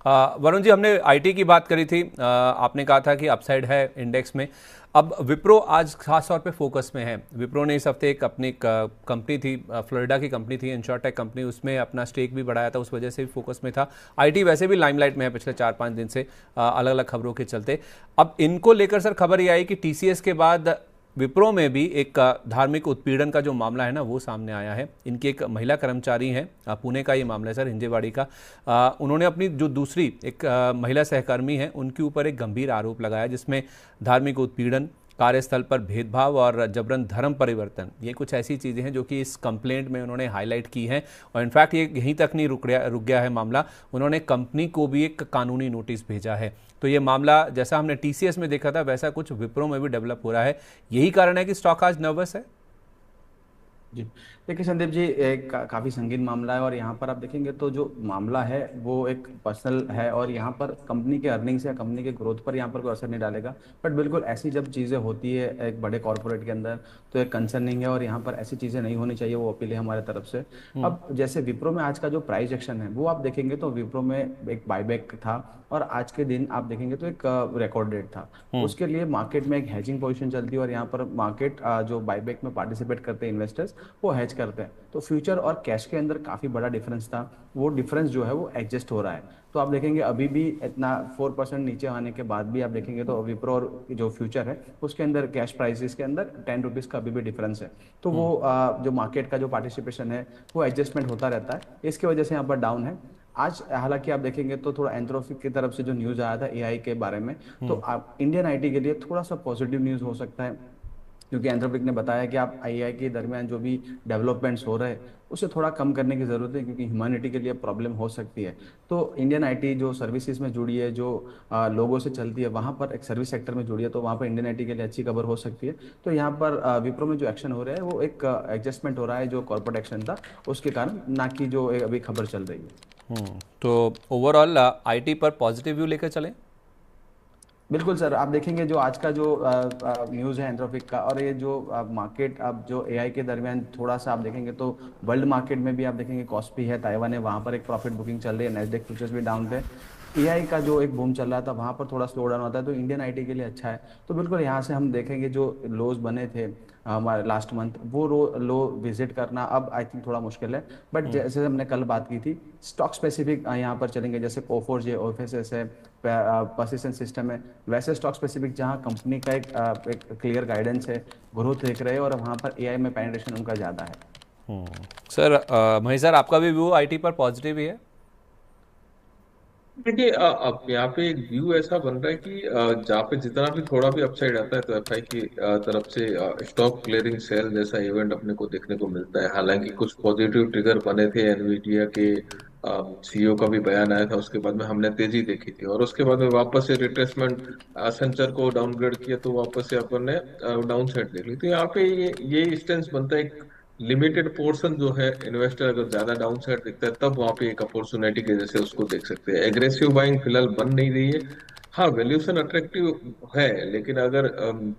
वरुण जी, हमने आईटी की बात करी थी। आपने कहा था कि अपसाइड है इंडेक्स में। अब विप्रो आज खास तौर पे फोकस में है। विप्रो ने इस हफ्ते एक अपनी कंपनी थी, फ्लोरिडा की कंपनी थी, इंश्योरटेक कंपनी, उसमें अपना स्टेक भी बढ़ाया था, उस वजह से भी फोकस में था। आईटी वैसे भी लाइमलाइट में है पिछले 4-5 दिन से, अलग अलग खबरों के चलते। अब इनको लेकर सर खबर ये आई कि टीसीएस के बाद विप्रो में भी एक धार्मिक उत्पीड़न का जो मामला है ना, वो सामने आया है। इनकी एक महिला कर्मचारी हैं, पुणे का ये मामला है सर, हिंजेवाड़ी का। उन्होंने अपनी जो दूसरी एक महिला सहकर्मी है, उनके ऊपर एक गंभीर आरोप लगाया, जिसमें धार्मिक उत्पीड़न, कार्यस्थल पर भेदभाव और जबरन धर्म परिवर्तन, ये कुछ ऐसी चीज़ें हैं जो कि इस कंप्लेंट में उन्होंने हाईलाइट की हैं। और इनफैक्ट ये यहीं तक नहीं रुक गया है मामला, उन्होंने कंपनी को भी एक कानूनी नोटिस भेजा है। तो ये मामला जैसा हमने टीसीएस में देखा था, वैसा कुछ विप्रो में भी डेवलप हो रहा है। यही कारण है कि स्टॉक आज नर्वस है। जी, देखिए संदीप जी, एक काफ़ी संगीन मामला है और यहाँ पर आप देखेंगे तो जो मामला है वो एक पर्सनल है और यहाँ पर कंपनी के अर्निंग्स या कंपनी के ग्रोथ पर यहाँ पर कोई असर नहीं डालेगा। बट बिल्कुल ऐसी जब चीज़ें होती है एक बड़े कॉरपोरेट के अंदर, तो एक कंसर्निंग है और यहाँ पर ऐसी चीज़ें नहीं होनी चाहिए, वो अपील है हमारे तरफ से। अब जैसे विप्रो में आज का जो प्राइस एक्शन है वो आप देखेंगे तो विप्रो में एक बायबैक था और आज के दिन आप देखेंगे तो एक रिकॉर्ड डेट था। उसके लिए मार्केट में एक हेजिंग पोजीशन चलती है और यहाँ पर मार्केट जो बायबैक में पार्टिसिपेट करते हैं इन्वेस्टर्स, वो हेज करते हैं। तो फ्यूचर और कैश के अंदर काफ़ी बड़ा डिफरेंस था, वो डिफरेंस जो है वो एडजस्ट हो रहा है। तो आप देखेंगे अभी भी इतना 4% नीचे आने के बाद भी आप देखेंगे तो विप्रो और जो फ्यूचर है उसके अंदर कैश प्राइसेस के अंदर 10 रुपीज़ का अभी भी डिफरेंस है। तो वो जो मार्केट का जो पार्टिसिपेशन है वो एडजस्टमेंट होता रहता है, इसकी वजह से यहाँ पर डाउन है। आज हालांकि आप देखेंगे तो थोड़ा एंथ्रोपिक की तरफ से जो न्यूज़ आया था एआई के बारे में, तो आप इंडियन आईटी के लिए थोड़ा सा पॉजिटिव न्यूज़ हो सकता है, क्योंकि एंथ्रोपिक ने बताया कि आप आईआई के दरमियान जो भी डेवलपमेंट्स हो रहे हैं उसे थोड़ा कम करने की ज़रूरत है, क्योंकि ह्यूमैनिटी के लिए प्रॉब्लम हो सकती है। तो इंडियन आईटी जो सर्विसेज में जुड़ी है, जो लोगों से चलती है, वहाँ पर एक सर्विस सेक्टर में जुड़ी है, तो वहाँ पर इंडियन आईटी के लिए अच्छी खबर हो सकती है। तो यहाँ पर विप्रो में जो एक्शन हो रहा है वो एक एडजस्टमेंट हो रहा है जो कॉर्पोरेट एक्शन था उसके कारण, ना कि जो अभी खबर चल रही है। तो ओवरऑल आईटी पर पॉजिटिव व्यू लेकर चलें। बिल्कुल सर, आप देखेंगे जो आज का जो न्यूज़ है एंथ्रोपिक का, और ये जो मार्केट अब जो एआई के दरमियान थोड़ा सा आप देखेंगे तो वर्ल्ड मार्केट में भी आप देखेंगे कॉस्ट भी है, ताइवान है, वहाँ पर एक प्रॉफिट बुकिंग चल रही है, नेस्डेक फ्यूचर्स भी डाउन पे। एआई का जो एक बूम चल रहा था वहाँ पर थोड़ा स्लो डाउन होता है, तो इंडियन आईटी के लिए अच्छा है। तो बिल्कुल यहाँ से हम देखेंगे जो लोज बने थे हमारे लास्ट मंथ, वो लो विजिट करना अब आई थिंक थोड़ा मुश्किल है। बट जैसे हमने कल बात की थी, स्टॉक स्पेसिफिक यहाँ पर चलेंगे, जैसे कोफोर्ज है, ओएफएसएस है, पर्सिस्टेंट सिस्टम है, वैसे स्टॉक स्पेसिफिक जहाँ कंपनी का एक क्लियर गाइडेंस है, ग्रोथ देख रहे हैं और वहाँ पर एआई में पेनिट्रेशन उनका ज़्यादा है। सर, महेश सर, आपका भी व्यू आईटी पर पॉजिटिव ही है। देखिए, अब यहाँ पे एक व्यू ऐसा बन रहा है कि जहाँ पे जितना भी थोड़ा भी अपसाइड आता है तो एफआई की तरफ से स्टॉक क्लियरिंग सेल जैसा इवेंट अपने को देखने को मिलता है। हालांकि कुछ पॉजिटिव ट्रिगर बने थे, एनवीडिया के सीईओ का भी बयान आया था, उसके बाद में हमने तेजी देखी थी और उसके बाद में वापस से रिट्रेसमेंट, सेंचर को डाउनग्रेड किया तो वापस से अपन ने डाउन साइड देख ली। तो यहाँ पे ये स्टेंस बनता है, लिमिटेड पोर्शन जो है, इन्वेस्टर अगर ज्यादा डाउन साइड दिखता है तब वहां पे एक अपॉर्चुनिटी के जैसे उसको देख सकते हैं। एग्रेसिव बाइंग फिलहाल बन नहीं रही है। हाँ, वैल्यूएशन अट्रैक्टिव है, लेकिन अगर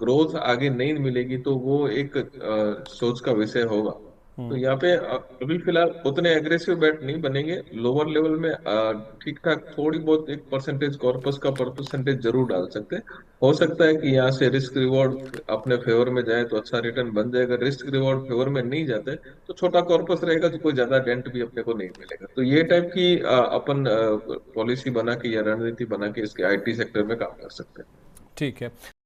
ग्रोथ आगे नहीं मिलेगी तो वो एक सोच का विषय होगा। तो यहाँ पे अभी फिलहाल उतने एग्रेसिव बेट नहीं बनेंगे। लोअर लेवल में ठीक ठाक थोड़ी बहुत एक परसेंटेज कॉर्पस का परसेंटेज जरूर डाल सकते हैं। हो सकता है कि यहाँ से रिस्क रिवॉर्ड अपने फेवर में जाए तो अच्छा रिटर्न बन जाए। अगर रिस्क रिवॉर्ड फेवर में नहीं जाते तो छोटा कॉर्पस रहेगा तो कोई ज्यादा डेंट भी अपने को नहीं मिलेगा। तो ये टाइप की अपन पॉलिसी बना के या रणनीति बना के इसके आईटी सेक्टर में काम कर सकते हैं। ठीक है।